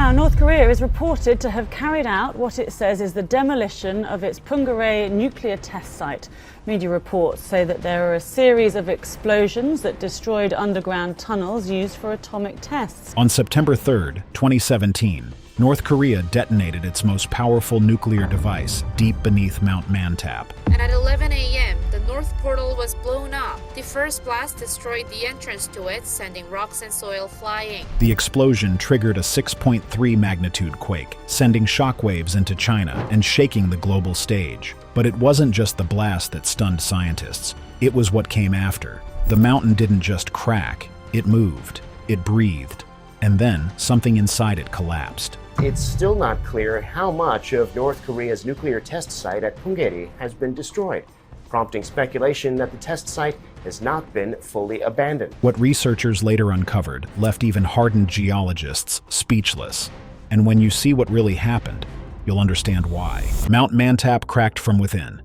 Now, North Korea is reported to have carried out what it says is the demolition of its Punggye nuclear test site. Media reports say that there are a series of explosions that destroyed underground tunnels used for atomic tests. On September 3, 2017, North Korea detonated its most powerful nuclear device deep beneath Mount Mantap. And at 11 a.m., the North Portal was blown up. The first blast destroyed the entrance to it, sending rocks and soil flying. The explosion triggered a 6.3 magnitude quake, sending shockwaves into China and shaking the global stage. But it wasn't just the blast that stunned scientists. It was what came after. The mountain didn't just crack, it moved, it breathed, and then something inside it collapsed. It's still not clear how much of North Korea's nuclear test site at Punggye has been destroyed, prompting speculation that the test site has not been fully abandoned. What researchers later uncovered left even hardened geologists speechless. And when you see what really happened, you'll understand why. Mount Mantap cracked from within.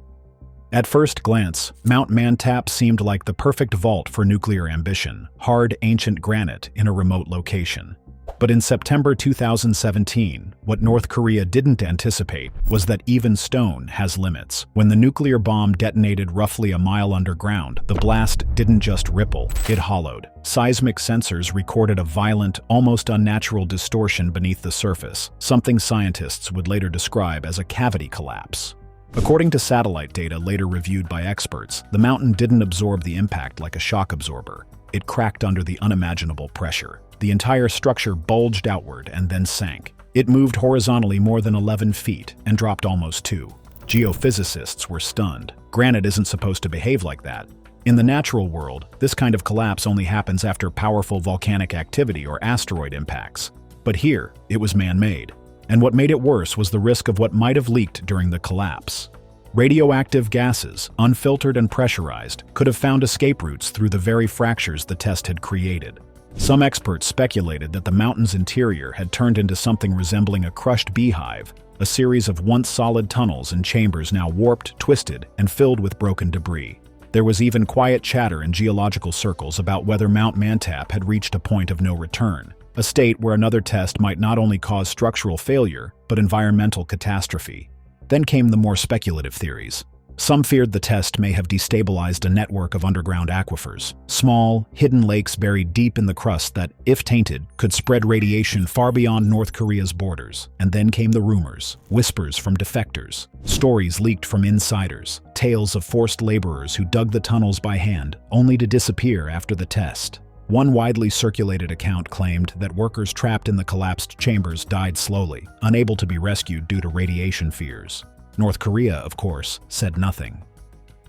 At first glance, Mount Mantap seemed like the perfect vault for nuclear ambition, hard, ancient granite in a remote location. But in September 2017, what North Korea didn't anticipate was that even stone has limits. When the nuclear bomb detonated roughly a mile underground, the blast didn't just ripple, it hollowed. Seismic sensors recorded a violent, almost unnatural distortion beneath the surface, something scientists would later describe as a cavity collapse. According to satellite data later reviewed by experts, the mountain didn't absorb the impact like a shock absorber. It cracked under the unimaginable pressure. The entire structure bulged outward and then sank. It moved horizontally more than 11 feet and dropped almost 2. Geophysicists were stunned. Granite isn't supposed to behave like that. In the natural world, this kind of collapse only happens after powerful volcanic activity or asteroid impacts. But here, it was man-made. And what made it worse was the risk of what might have leaked during the collapse. Radioactive gases, unfiltered and pressurized, could have found escape routes through the very fractures the test had created. Some experts speculated that the mountain's interior had turned into something resembling a crushed beehive, a series of once solid tunnels and chambers now warped, twisted, and filled with broken debris. There was even quiet chatter in geological circles about whether Mount Mantap had reached a point of no return, a state where another test might not only cause structural failure, but environmental catastrophe. Then came the more speculative theories. Some feared the test may have destabilized a network of underground aquifers, small, hidden lakes buried deep in the crust that, if tainted, could spread radiation far beyond North Korea's borders. And then came the rumors, whispers from defectors, stories leaked from insiders, tales of forced laborers who dug the tunnels by hand, only to disappear after the test. One widely circulated account claimed that workers trapped in the collapsed chambers died slowly, unable to be rescued due to radiation fears. North Korea, of course, said nothing.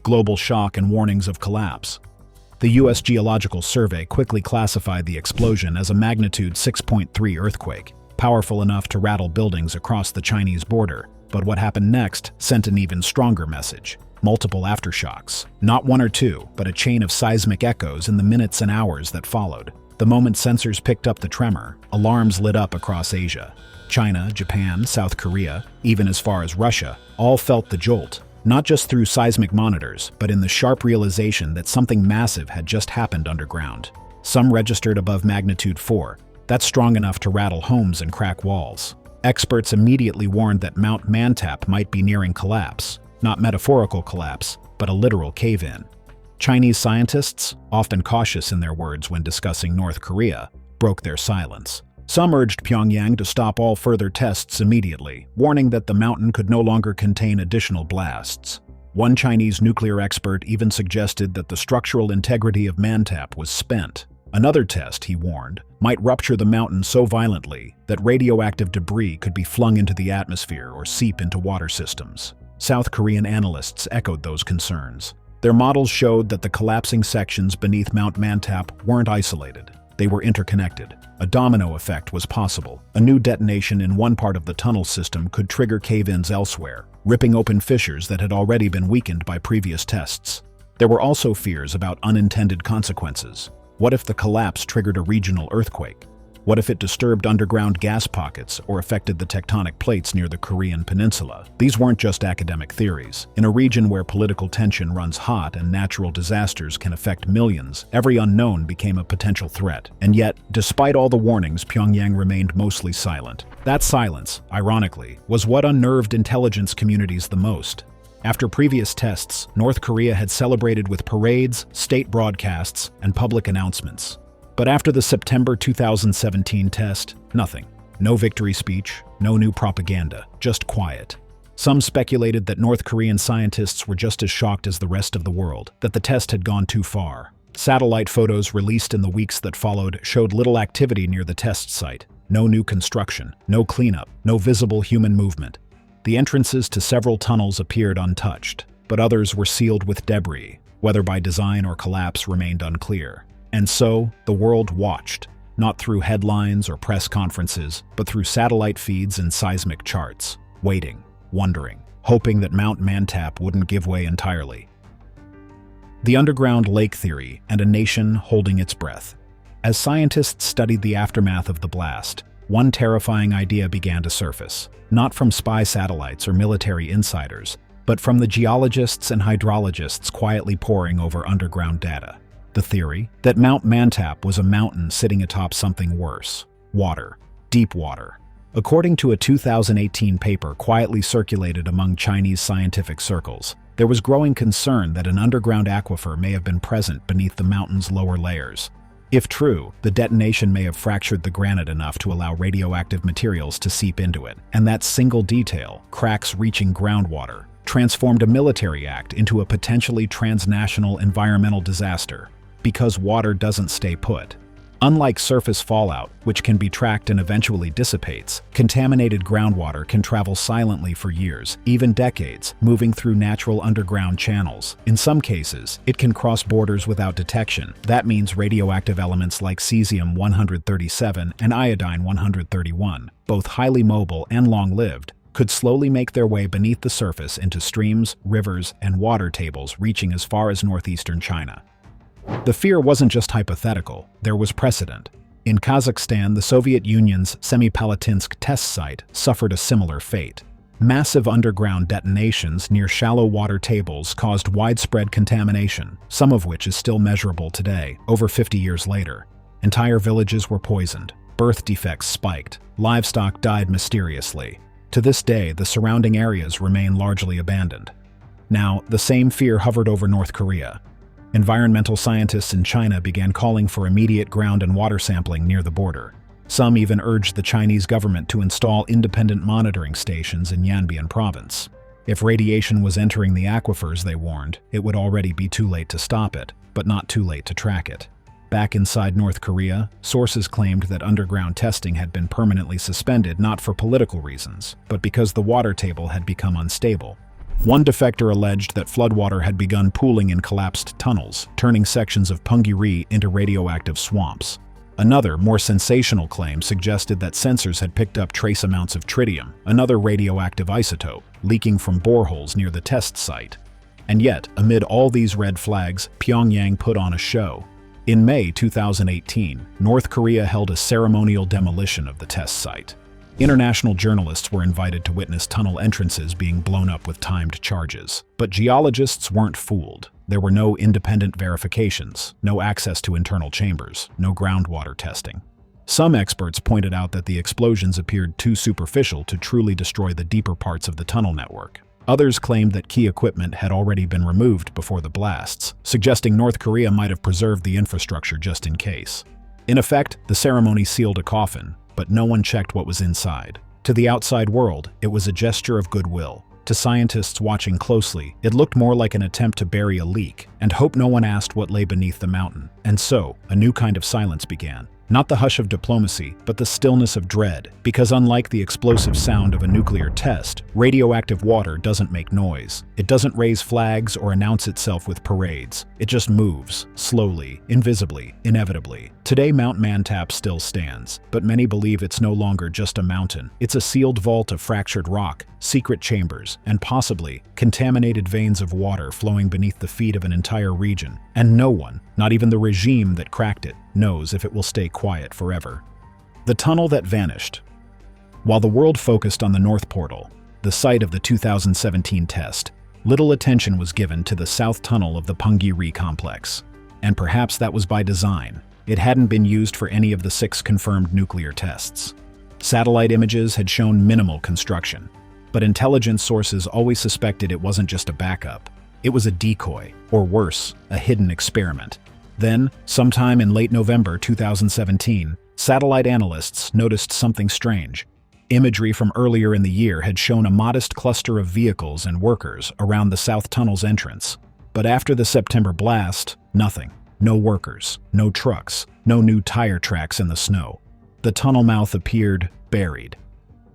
Global shock and warnings of collapse. The U.S. Geological Survey quickly classified the explosion as a magnitude 6.3 earthquake, powerful enough to rattle buildings across the Chinese border. But what happened next sent an even stronger message. Multiple aftershocks. Not one or two, but a chain of seismic echoes in the minutes and hours that followed. The moment sensors picked up the tremor, alarms lit up across Asia. China, Japan, South Korea, even as far as Russia, all felt the jolt, not just through seismic monitors, but in the sharp realization that something massive had just happened underground. Some registered above magnitude 4. That's strong enough to rattle homes and crack walls. Experts immediately warned that Mount Mantap might be nearing collapse. Not metaphorical collapse, but a literal cave-in. Chinese scientists, often cautious in their words when discussing North Korea, broke their silence. Some urged Pyongyang to stop all further tests immediately, warning that the mountain could no longer contain additional blasts. One Chinese nuclear expert even suggested that the structural integrity of Mantap was spent. Another test, he warned, might rupture the mountain so violently that radioactive debris could be flung into the atmosphere or seep into water systems. South Korean analysts echoed those concerns. Their models showed that the collapsing sections beneath Mount Mantap weren't isolated. They were interconnected. A domino effect was possible. A new detonation in one part of the tunnel system could trigger cave-ins elsewhere, ripping open fissures that had already been weakened by previous tests. There were also fears about unintended consequences. What if the collapse triggered a regional earthquake? What if it disturbed underground gas pockets or affected the tectonic plates near the Korean peninsula? These weren't just academic theories. In a region where political tension runs hot and natural disasters can affect millions, every unknown became a potential threat. And yet, despite all the warnings, Pyongyang remained mostly silent. That silence, ironically, was what unnerved intelligence communities the most. After previous tests, North Korea had celebrated with parades, state broadcasts, and public announcements. But after the September 2017 test, nothing. No victory speech, no new propaganda, just quiet. Some speculated that North Korean scientists were just as shocked as the rest of the world, that the test had gone too far. Satellite photos released in the weeks that followed showed little activity near the test site. No new construction, no cleanup, no visible human movement. The entrances to several tunnels appeared untouched, but others were sealed with debris. Whether by design or collapse remained unclear. And so, the world watched, not through headlines or press conferences, but through satellite feeds and seismic charts, waiting, wondering, hoping that Mount Mantap wouldn't give way entirely. The underground lake theory and a nation holding its breath. As scientists studied the aftermath of the blast, one terrifying idea began to surface, not from spy satellites or military insiders, but from the geologists and hydrologists quietly poring over underground data. The theory that Mount Mantap was a mountain sitting atop something worse, water, deep water. According to a 2018 paper quietly circulated among Chinese scientific circles, there was growing concern that an underground aquifer may have been present beneath the mountain's lower layers. If true, the detonation may have fractured the granite enough to allow radioactive materials to seep into it, and that single detail, cracks reaching groundwater, transformed a military act into a potentially transnational environmental disaster. Because water doesn't stay put. Unlike surface fallout, which can be tracked and eventually dissipates, contaminated groundwater can travel silently for years, even decades, moving through natural underground channels. In some cases, it can cross borders without detection. That means radioactive elements like cesium-137 and iodine-131, both highly mobile and long-lived, could slowly make their way beneath the surface into streams, rivers, and water tables reaching as far as northeastern China. The fear wasn't just hypothetical, there was precedent. In Kazakhstan, the Soviet Union's Semipalatinsk test site suffered a similar fate. Massive underground detonations near shallow water tables caused widespread contamination, some of which is still measurable today, over 50 years later. Entire villages were poisoned, birth defects spiked, livestock died mysteriously. To this day, the surrounding areas remain largely abandoned. Now, the same fear hovered over North Korea. Environmental scientists in China began calling for immediate ground and water sampling near the border. Some even urged the Chinese government to install independent monitoring stations in Yanbian province. If radiation was entering the aquifers, they warned, it would already be too late to stop it, but not too late to track it. Back inside North Korea, sources claimed that underground testing had been permanently suspended not for political reasons, but because the water table had become unstable. One defector alleged that floodwater had begun pooling in collapsed tunnels, turning sections of Punggye-ri into radioactive swamps. Another, more sensational claim suggested that sensors had picked up trace amounts of tritium, another radioactive isotope, leaking from boreholes near the test site. And yet, amid all these red flags, Pyongyang put on a show. In May 2018, North Korea held a ceremonial demolition of the test site. International journalists were invited to witness tunnel entrances being blown up with timed charges. But geologists weren't fooled. There were no independent verifications, no access to internal chambers, no groundwater testing. Some experts pointed out that the explosions appeared too superficial to truly destroy the deeper parts of the tunnel network. Others claimed that key equipment had already been removed before the blasts, suggesting North Korea might have preserved the infrastructure just in case. In effect, the ceremony sealed a coffin, but no one checked what was inside. To the outside world, it was a gesture of goodwill. To scientists watching closely, it looked more like an attempt to bury a leak and hope no one asked what lay beneath the mountain. And so, a new kind of silence began. Not the hush of diplomacy, but the stillness of dread, because unlike the explosive sound of a nuclear test, radioactive water doesn't make noise. It doesn't raise flags or announce itself with parades. It just moves, slowly, invisibly, inevitably. Today, Mount Mantap still stands, but many believe it's no longer just a mountain. It's a sealed vault of fractured rock, secret chambers, and possibly contaminated veins of water flowing beneath the feet of an entire region. And no one, not even the regime that cracked it, knows if it will stay quiet forever. The tunnel that vanished. While the world focused on the North Portal, the site of the 2017 test, little attention was given to the south tunnel of the Punggye-ri complex. And perhaps that was by design. It hadn't been used for any of the 6 confirmed nuclear tests. Satellite images had shown minimal construction, but intelligence sources always suspected it wasn't just a backup. It was a decoy, or worse, a hidden experiment. Then, sometime in late November 2017, satellite analysts noticed something strange. Imagery from earlier in the year had shown a modest cluster of vehicles and workers around the south tunnel's entrance. But after the September blast, nothing. No workers, no trucks, no new tire tracks in the snow. The tunnel mouth appeared buried.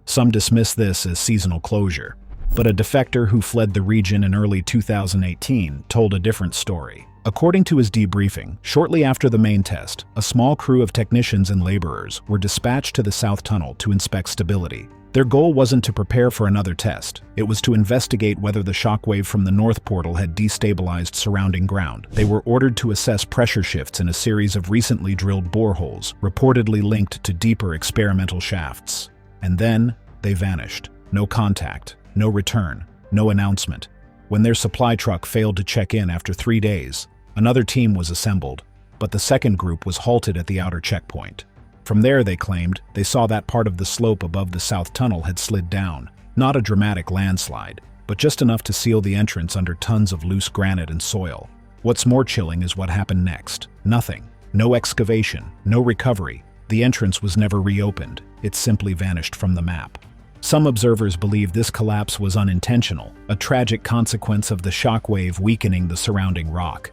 Some dismiss this as seasonal closure, but a defector who fled the region in early 2018 told a different story. According to his debriefing, shortly after the main test, a small crew of technicians and laborers were dispatched to the south tunnel to inspect stability. Their goal wasn't to prepare for another test. It was to investigate whether the shockwave from the North Portal had destabilized surrounding ground. They were ordered to assess pressure shifts in a series of recently drilled boreholes, reportedly linked to deeper experimental shafts. And then, they vanished. No contact, no return, no announcement. When their supply truck failed to check in after 3 days, another team was assembled, but the second group was halted at the outer checkpoint. From there, they claimed, they saw that part of the slope above the south tunnel had slid down. Not a dramatic landslide, but just enough to seal the entrance under tons of loose granite and soil. What's more chilling is what happened next. Nothing. No excavation, no recovery. The entrance was never reopened. It simply vanished from the map. Some observers believe this collapse was unintentional, a tragic consequence of the shockwave weakening the surrounding rock.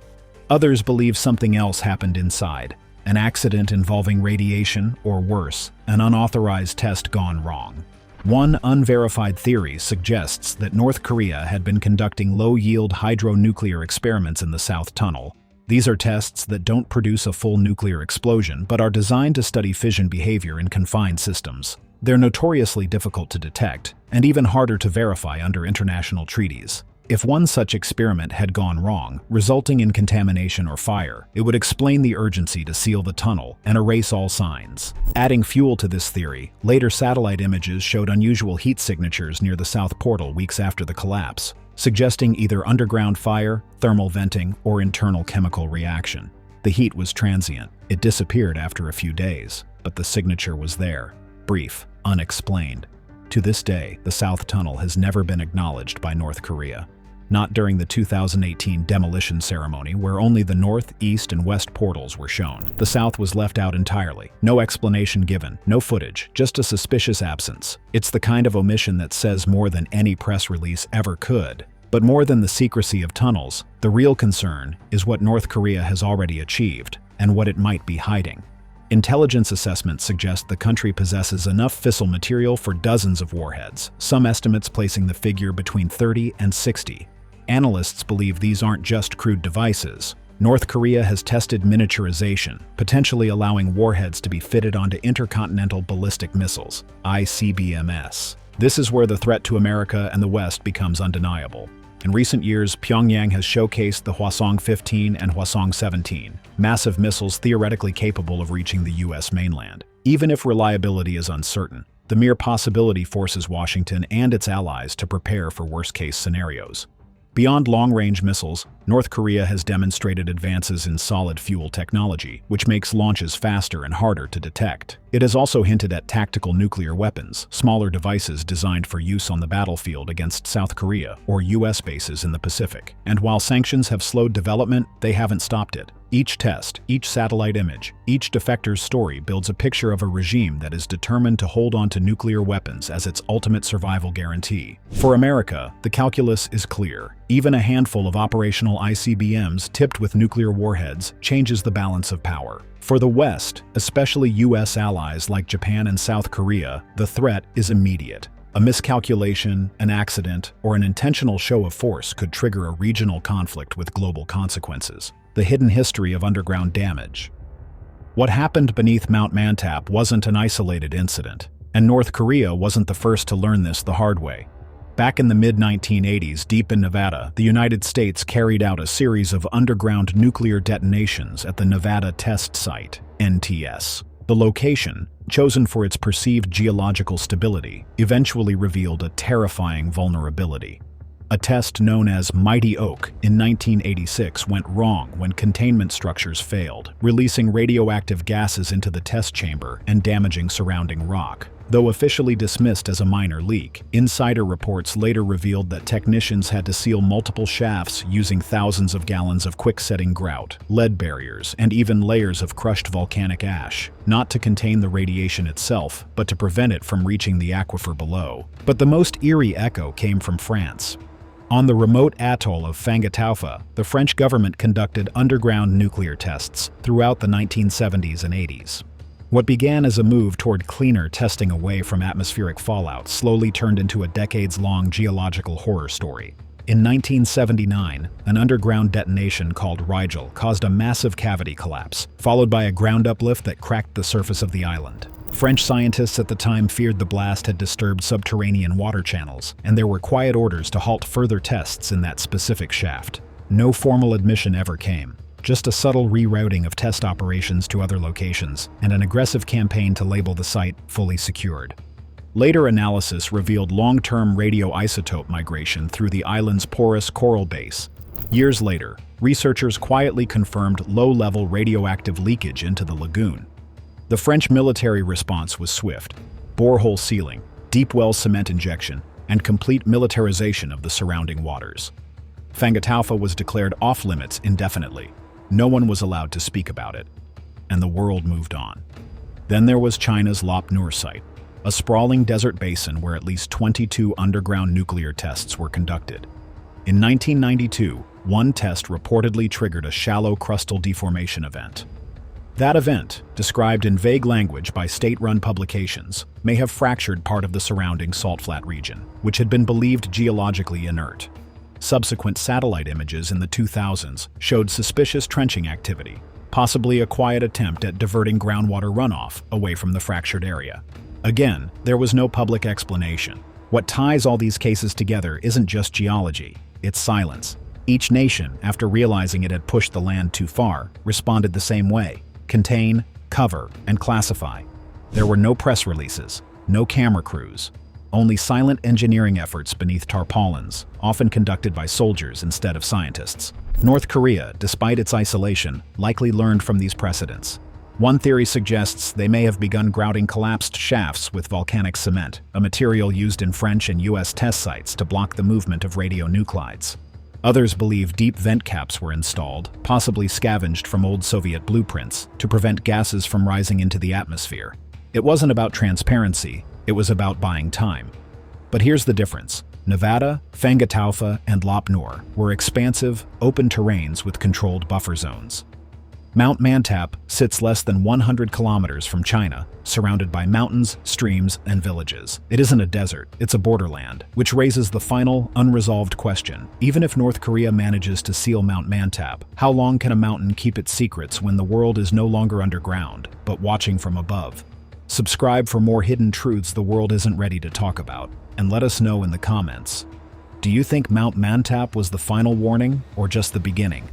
Others believe something else happened inside. An accident involving radiation, or worse, an unauthorized test gone wrong. One unverified theory suggests that North Korea had been conducting low-yield hydronuclear experiments in the South Tunnel. These are tests that don't produce a full nuclear explosion, but are designed to study fission behavior in confined systems. They're notoriously difficult to detect, and even harder to verify under international treaties. If one such experiment had gone wrong, resulting in contamination or fire, it would explain the urgency to seal the tunnel and erase all signs. Adding fuel to this theory, later satellite images showed unusual heat signatures near the South Portal weeks after the collapse, suggesting either underground fire, thermal venting, or internal chemical reaction. The heat was transient. It disappeared after a few days, but the signature was there. Brief, unexplained. To this day, the South Tunnel has never been acknowledged by North Korea. Not during the 2018 demolition ceremony, where only the north, east, and west portals were shown. The south was left out entirely. No explanation given, no footage, just a suspicious absence. It's the kind of omission that says more than any press release ever could. But more than the secrecy of tunnels, the real concern is what North Korea has already achieved, and what it might be hiding. Intelligence assessments suggest the country possesses enough fissile material for dozens of warheads, some estimates placing the figure between 30 and 60. Analysts believe these aren't just crude devices. North Korea has tested miniaturization, potentially allowing warheads to be fitted onto intercontinental ballistic missiles, ICBMs. This is where the threat to America and the West becomes undeniable. In recent years, Pyongyang has showcased the Hwasong-15 and Hwasong-17, massive missiles theoretically capable of reaching the U.S. mainland. Even if reliability is uncertain, the mere possibility forces Washington and its allies to prepare for worst-case scenarios. Beyond long-range missiles, North Korea has demonstrated advances in solid fuel technology, which makes launches faster and harder to detect. It has also hinted at tactical nuclear weapons, smaller devices designed for use on the battlefield against South Korea or U.S. bases in the Pacific. And while sanctions have slowed development, they haven't stopped it. Each test, each satellite image, each defector's story builds a picture of a regime that is determined to hold on to nuclear weapons as its ultimate survival guarantee. For America, the calculus is clear. Even a handful of operational ICBMs tipped with nuclear warheads changes the balance of power. For the West, especially U.S. allies like Japan and South Korea, the threat is immediate. A miscalculation, an accident, or an intentional show of force could trigger a regional conflict with global consequences. The hidden history of underground damage. What happened beneath Mount Mantap wasn't an isolated incident, and North Korea wasn't the first to learn this the hard way. Back in the mid-1980s, deep in Nevada, the United States carried out a series of underground nuclear detonations at the Nevada Test Site, NTS. The location, chosen for its perceived geological stability, eventually revealed a terrifying vulnerability. A test known as Mighty Oak in 1986 went wrong when containment structures failed, releasing radioactive gases into the test chamber and damaging surrounding rock. Though officially dismissed as a minor leak, insider reports later revealed that technicians had to seal multiple shafts using thousands of gallons of quick-setting grout, lead barriers, and even layers of crushed volcanic ash, not to contain the radiation itself, but to prevent it from reaching the aquifer below. But the most eerie echo came from France. On the remote atoll of Fangataufa, the French government conducted underground nuclear tests throughout the 1970s and 80s. What began as a move toward cleaner testing away from atmospheric fallout slowly turned into a decades-long geological horror story. In 1979, an underground detonation called Rigel caused a massive cavity collapse, followed by a ground uplift that cracked the surface of the island. French scientists at the time feared the blast had disturbed subterranean water channels, and there were quiet orders to halt further tests in that specific shaft. No formal admission ever came, just a subtle rerouting of test operations to other locations, and an aggressive campaign to label the site fully secured. Later analysis revealed long-term radioisotope migration through the island's porous coral base. Years later, researchers quietly confirmed low-level radioactive leakage into the lagoon. The French military response was swift: borehole sealing, deep well cement injection, and complete militarization of the surrounding waters. Fangataufa was declared off-limits indefinitely. No one was allowed to speak about it, and the world moved on. Then there was China's Lop Nur site, a sprawling desert basin where at least 22 underground nuclear tests were conducted. In 1992, one test reportedly triggered a shallow crustal deformation event. That event, described in vague language by state-run publications, may have fractured part of the surrounding salt flat region, which had been believed geologically inert. Subsequent satellite images in the 2000s showed suspicious trenching activity, possibly a quiet attempt at diverting groundwater runoff away from the fractured area. Again, there was no public explanation. What ties all these cases together isn't just geology, it's silence. Each nation, after realizing it had pushed the land too far, responded the same way: contain, cover, and classify. There were no press releases, no camera crews, only silent engineering efforts beneath tarpaulins, often conducted by soldiers instead of scientists. North Korea, despite its isolation, likely learned from these precedents. One theory suggests they may have begun grouting collapsed shafts with volcanic cement, a material used in French and US test sites to block the movement of radionuclides. Others believe deep vent caps were installed, possibly scavenged from old Soviet blueprints, to prevent gases from rising into the atmosphere. It wasn't about transparency, it was about buying time. But here's the difference. Nevada, Fangataufa, and Lop Nur were expansive, open terrains with controlled buffer zones. Mount Mantap sits less than 100 kilometers from China, surrounded by mountains, streams, and villages. It isn't a desert, it's a borderland, which raises the final, unresolved question. Even if North Korea manages to seal Mount Mantap, how long can a mountain keep its secrets when the world is no longer underground, but watching from above? Subscribe for more hidden truths the world isn't ready to talk about, and let us know in the comments. Do you think Mount Mantap was the final warning, or just the beginning?